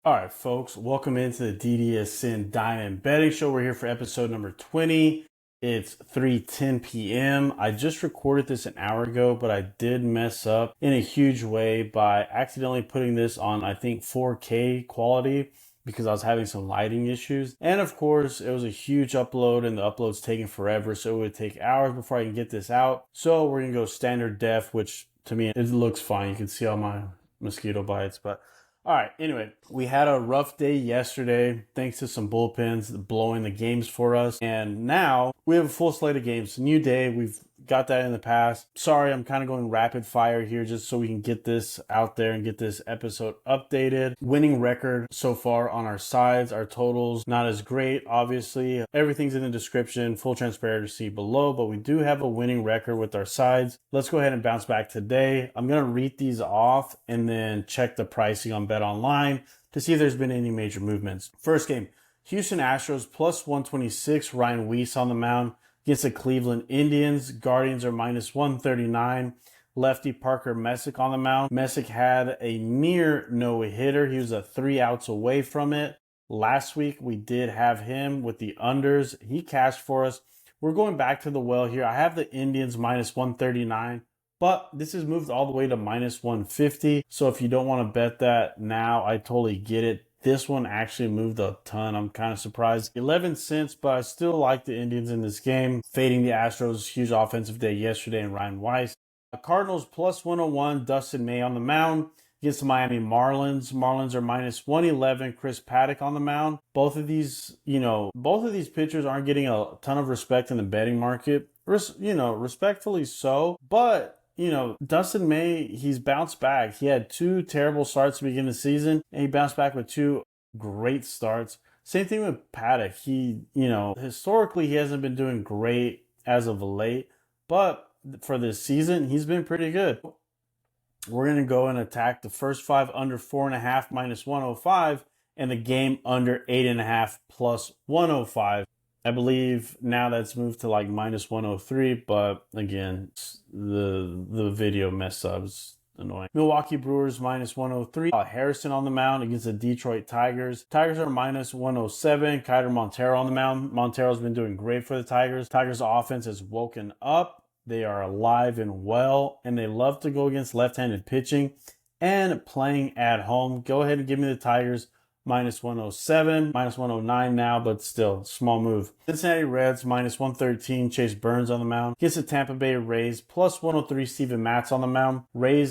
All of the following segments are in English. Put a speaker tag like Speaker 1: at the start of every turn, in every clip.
Speaker 1: All right, folks, welcome into the DDSN Diamond Betting Show. We're here for episode number 20. It's 3:10 p.m. I just recorded this an hour ago, but I did mess up in a huge way by accidentally putting this on, I think, 4K quality because I was having some lighting issues. And of course, it was a huge upload and the upload's taking forever, so it would take hours before I can get this out. So we're going to go standard def, which to me, it looks fine. You can see all my mosquito bites, but all right, anyway, we had a rough day yesterday thanks to some bullpens blowing the games for us. And now we have a full slate of games. New day. We've got that in the past. Sorry, I'm kind of going rapid fire here just so we can get this out there and get this episode updated. Winning record so far on our sides. Our totals not as great, obviously. Everything's in the description, full transparency below, but we do have a winning record with our sides. Let's go ahead and bounce back today. I'm going to read these off and then check the pricing on BetOnline to see if there's been any major movements. First game, Houston Astros plus 126, Ryan Weiss on the mound against the Cleveland Indians. Guardians are minus 139. Lefty Parker Messick on the mound. Messick had a near no-hitter. He was 3 outs away from it. Last week, we did have him with the unders. He cashed for us. We're going back to the well here. I have the Indians minus 139, but this has moved all the way to minus 150. So if you don't want to bet that now, I totally get it. This one actually moved a ton. I'm kind of surprised. 11 cents, but I still like the Indians in this game. Fading the Astros, huge offensive day yesterday, and Ryan Weiss. Cardinals plus 101, Dustin May on the mound against the Miami Marlins. Marlins are minus 111, Chris Paddock on the mound. Both of these pitchers aren't getting a ton of respect in the betting market. Respectfully so, but Dustin May, he's bounced back. He had 2 terrible starts to begin the season, and he bounced back with 2 great starts. Same thing with Paddock. Historically, he hasn't been doing great as of late, but for this season, he's been pretty good. We're going to go and attack the first 5 under 4.5 minus 105, and the game under 8.5 plus 105. I believe now that's moved to like minus 103, but again, the video messed up. It's annoying. Milwaukee Brewers minus 103. Harrison on the mound against the Detroit Tigers. Tigers are minus 107. Kiter Montero on the mound. Montero's been doing great for the Tigers. Tigers' offense has woken up. They are alive and well, and they love to go against left-handed pitching and playing at home. Go ahead and give me the Tigers. Minus 107, minus 109 now, but still, small move. Cincinnati Reds, minus 113, Chase Burns on the mound. Against the Tampa Bay Rays, plus 103, Steven Matz on the mound. The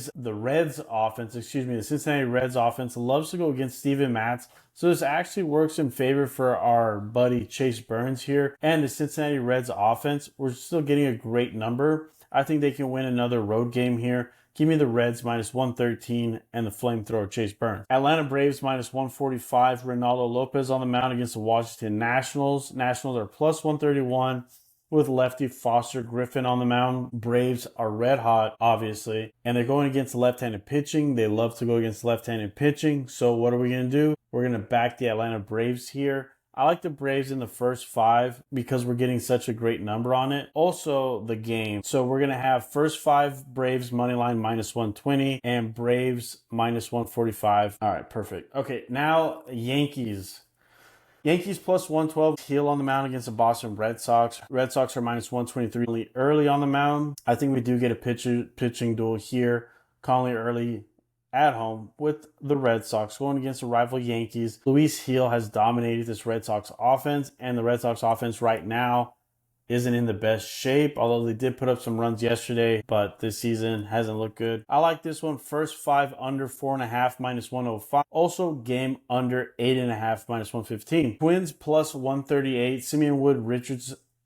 Speaker 1: Cincinnati Reds offense loves to go against Steven Matz, so this actually works in favor for our buddy Chase Burns here. And the Cincinnati Reds offense, we're still getting a great number. I think they can win another road game here. Give me the Reds minus 113 and the flamethrower Chase Burns. Atlanta Braves minus 145. Ronaldo Lopez on the mound against the Washington Nationals. Nationals are plus 131 with lefty Foster Griffin on the mound. Braves are red hot, obviously, and they're going against left-handed pitching. They love to go against left-handed pitching. So what are we going to do? We're going to back the Atlanta Braves here. I like the Braves in the first 5 because we're getting such a great number on it. Also, the game. So we're going to have first 5 Braves money line minus 120 and Braves minus 145. All right, perfect. Okay, now Yankees. Yankees plus 112. Hill on the mound against the Boston Red Sox. Red Sox are minus 123 early on the mound. I think we do get a pitching duel here. Conley early at home with the Red Sox going against the rival Yankees. Luis Hill has dominated this Red Sox offense, and the Red Sox offense right now isn't in the best shape, although they did put up some runs yesterday, but this season hasn't looked good. I like this one. First 5 under 4.5 minus 105. Also game under 8.5 minus 115. Twins plus 138. Simeon Wood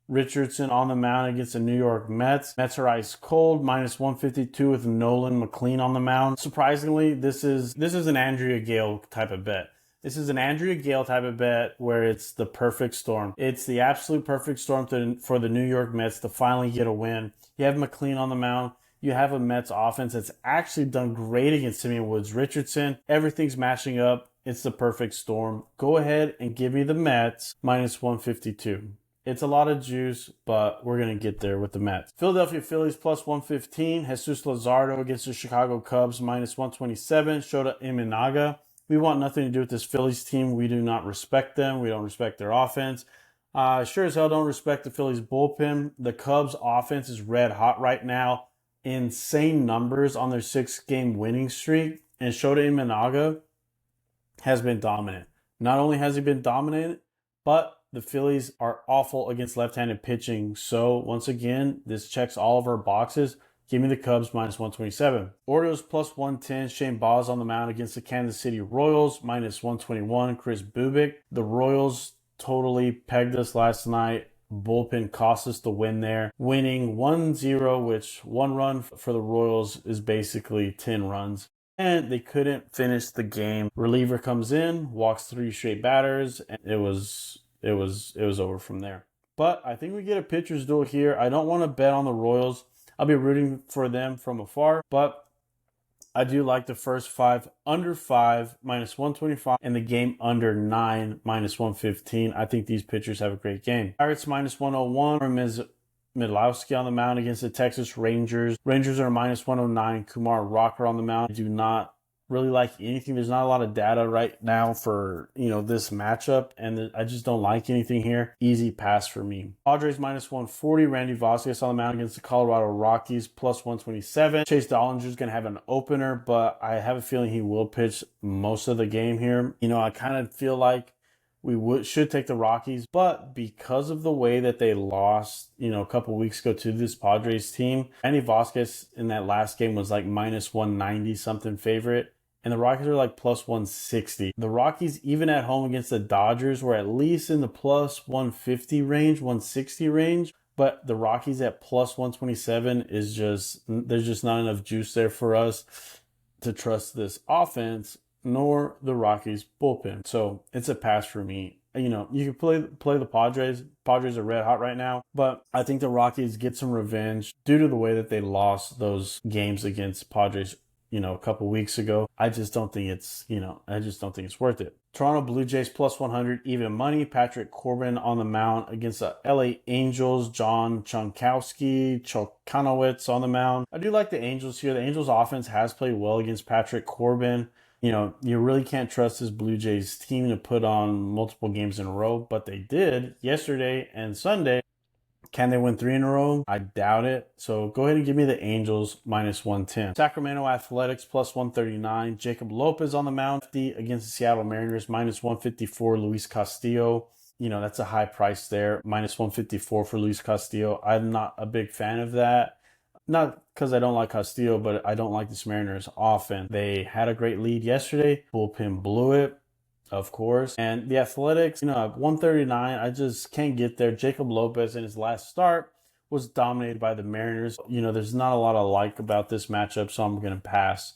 Speaker 1: Richardson on the mound against the New York Mets. Mets are ice cold, minus 152 with Nolan McLean on the mound. Surprisingly, this is an Andrea Gale type of bet. This is an Andrea Gale type of bet where it's the perfect storm. It's the absolute perfect storm for the New York Mets to finally get a win. You have McLean on the mound. You have a Mets offense that's actually done great against Simeon Woods Richardson. Everything's matching up. It's the perfect storm. Go ahead and give me the Mets minus 152. It's a lot of juice, but we're going to get there with the Mets. Philadelphia Phillies plus 115. Jesus Luzardo against the Chicago Cubs minus 127. Shota Imanaga. We want nothing to do with this Phillies team. We do not respect them. We don't respect their offense. Sure as hell don't respect the Phillies bullpen. The Cubs offense is red hot right now. Insane numbers on their 6-game winning streak. And Shota Imanaga has been dominant. Not only has he been dominant, but the Phillies are awful against left-handed pitching. So once again, this checks all of our boxes. Give me the Cubs minus 127. Orioles plus 110. Shane Baz on the mound against the Kansas City Royals minus 121. Chris Bubik. The Royals totally pegged us last night. Bullpen cost us the win there. Winning 1-0, which 1 run for the Royals is basically 10 runs. And they couldn't finish the game. Reliever comes in, walks 3 straight batters, and it was over from there. But I think we get a pitcher's duel here. I don't want to bet on the Royals. I'll be rooting for them from afar, but I do like the first 5 under 5 minus 125 and the game under 9 minus 115. I think these pitchers have a great game. Pirates minus 101. Ms. Midlowski on the mound against the Texas Rangers. Rangers are minus 109. Kumar Rocker on the mound. I do not really like anything. There's not a lot of data right now for, this matchup, and I just don't like anything here. Easy pass for me. Padres minus 140. Randy Vasquez on the mound against the Colorado Rockies plus 127. Chase Dollinger's going to have an opener, but I have a feeling he will pitch most of the game here. I kind of feel like we should take the Rockies, but because of the way that they lost, a couple weeks ago to this Padres team, Randy Vasquez in that last game was like minus 190 something favorite, and the Rockies are like plus 160. The Rockies, even at home against the Dodgers, were at least in the plus 150 range, 160 range, but the Rockies at plus 127 there's just not enough juice there for us to trust this offense, nor the Rockies bullpen. So it's a pass for me. You can play the Padres. Padres are red hot right now, but I think the Rockies get some revenge due to the way that they lost those games against Padres, a couple weeks ago. I just don't think it's worth it. Toronto Blue Jays plus 100 even money. Patrick Corbin on the mound against the LA Angels. John Chokanowicz on the mound. I do like the Angels here. The Angels offense has played well against Patrick Corbin. You really can't trust this Blue Jays team to put on multiple games in a row, but they did yesterday and Sunday. Can they win 3 in a row? I doubt it. So go ahead and give me the Angels minus 110. Sacramento Athletics plus 139. Jacob Lopez on the mound against the Seattle Mariners minus 154. Luis Castillo. That's a high price there. Minus 154 for Luis Castillo. I'm not a big fan of that. Not because I don't like Castillo, but I don't like this Mariners offense. They had a great lead yesterday. Bullpen blew it, of course. And the Athletics, at 139, I just can't get there. Jacob Lopez in his last start was dominated by the Mariners. There's not a lot I like about this matchup, so I'm going to pass.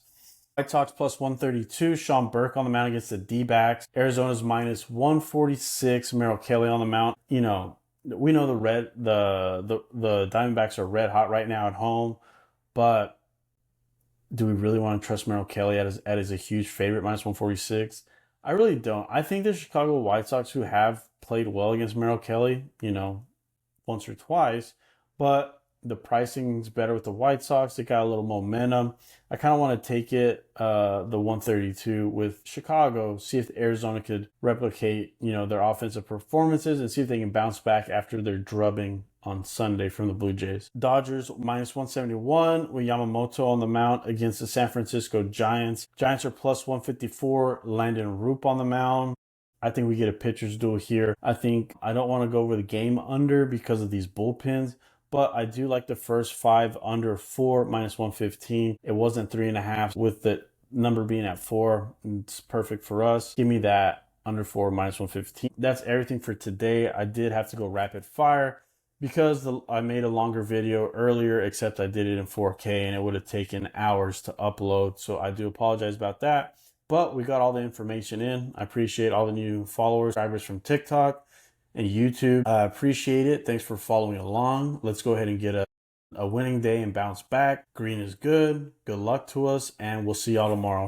Speaker 1: White Sox plus 132. Sean Burke on the mound against the D-backs. Arizona's minus 146. Merrill Kelly on the mound. We know the Diamondbacks are red hot right now at home, but do we really want to trust Merrill Kelly as a huge favorite, minus 146? I really don't. I think the Chicago White Sox, who have played well against Merrill Kelly, once or twice, but the pricing's better with the White Sox. They got a little momentum. I kind of want to take it, the 132 with Chicago, see if Arizona could replicate, their offensive performances and see if they can bounce back after their drubbing on Sunday from the Blue Jays. Dodgers minus 171 with Yamamoto on the mound against the San Francisco Giants. Giants are plus 154. Landon Roop on the mound. I think we get a pitcher's duel here. I don't want to go over the game under because of these bullpens, but I do like the first 5 under 4 minus 115. It wasn't 3.5 with the number being at 4. It's perfect for us. Give me that under 4 minus 115. That's everything for today. I did have to go rapid fire because I made a longer video earlier, except I did it in 4K and it would have taken hours to upload. So I do apologize about that. But we got all the information in. I appreciate all the new followers, subscribers from TikTok and YouTube. I appreciate it. Thanks for following along. Let's go ahead and get a winning day and bounce back. Green is good. Good luck to us, and we'll see y'all tomorrow.